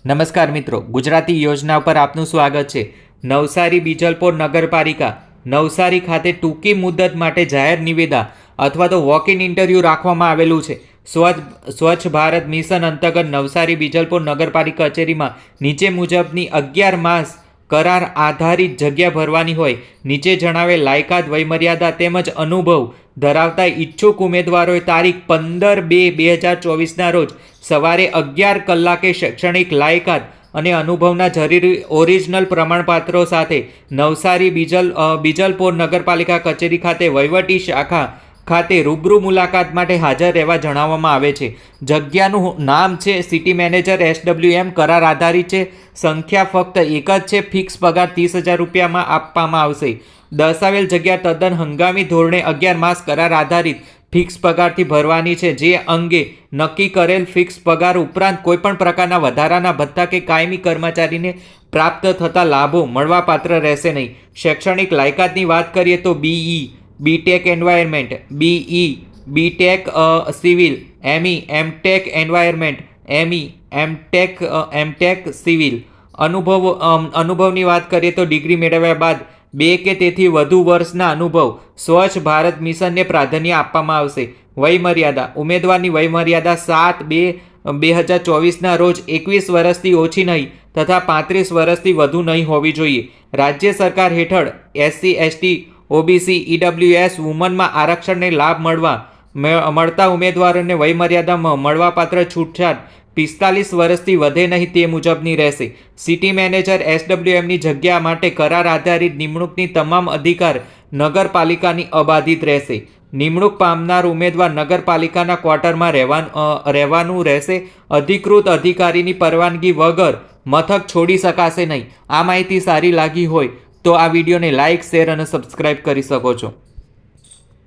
નમસ્કાર મિત્રો, ગુજરાતી યોજના પર આપનું સ્વાગત છે। નવસારી બીજલપોર નગરપાલિકા નવસારી ખાતે ટૂંકી મુદત માટે જાહેર નિવેદા અથવા તો વોક ઇન ઇન્ટરવ્યૂ રાખવામાં આવેલું છે। સ્વચ્છ ભારત મિશન અંતર્ગત નવસારી બીજલપોર નગરપાલિકા કચેરીમાં નીચે મુજબની 11 માસ કરાર આધારિત જગ્યા ભરવાની હોય। નીચે જણાવેલ લાયકાત, વયમર્યાદા તેમજ અનુભવ ધરાવતા ઈચ્છુક ઉમેદવારોએ તારીખ 15/2/2024ના રોજ સવારે 11 કલાકે શૈક્ષણિક લાયકાત અને અનુભવના જરૂરી ઓરિજિનલ પ્રમાણપત્રો સાથે નવસારી બીજલપોર નગરપાલિકા કચેરી ખાતે વહીવટી શાખા ખાતે રૂબરૂ મુલાકાત માટે હાજર રહેવા જણાવવામાં આવે છે। જગ્યાનું નામ છે સિટી મેનેજર SWM, કરાર આધારિત છે। સંખ્યા ફક્ત એક જ છે। ફિક્સ પગાર 30,000 રૂપિયામાં આપવામાં આવશે। દર્શાવેલ જગ્યા તદ્દન હંગામી ધોરણે 11 માસ કરાર આધારિત ફિક્સ પગારથી ભરવાની છે, જે અંગે નક્કી કરેલ ફિક્સ પગાર ઉપરાંત કોઈપણ પ્રકારના વધારાના ભથ્થા કે કાયમી કર્મચારીને પ્રાપ્ત થતા લાભો મળવાપાત્ર રહેશે નહીં। શૈક્ષણિક લાયકાતની વાત કરીએ તો BE BTech environment, BE BTech civil, ME MTech environment, ME MTech civil. અનુભવની વાત કરીએ તો ડિગ્રી મેળવ્યા બાદ 2 કે તેથી વધુ વર્ષના અનુભવ સ્વચ્છ ભારત મિશનને પ્રાધાન્ય આપવામાં આવશે। વયમર્યાદા, ઉમેદવારની વયમર્યાદા 7/2/2024ના રોજ 21 વર્ષથી ઓછી નહીં તથા 35 વર્ષથી વધુ નહીં હોવી જોઈએ। રાજ્ય સરકાર હેઠળ SC ST OBC EWS વુમનમાં આરક્ષણને લાભ મળતા ઉમેદવારોને વયમર્યાદામાં મળવાપાત્ર છૂટછાટ 45 વર્ષથી વધે નહીં તે મુજબની રહેશે। સિટી મેનેજર SWMની જગ્યા માટે કરાર આધારિત નિમણૂકની તમામ અધિકાર નગરપાલિકાની અબાધિત રહેશે। નિમણૂક પામનાર ઉમેદવાર નગરપાલિકાના ક્વાર્ટરમાં રહેવાનું રહેશે। અધિકૃત અધિકારીની પરવાનગી વગર મથક છોડી શકાશે નહીં। આ માહિતી સારી લાગી હોય તો આ વિડીયોને લાઇક, શેર અને સબસ્ક્રાઇબ કરી શકો છો।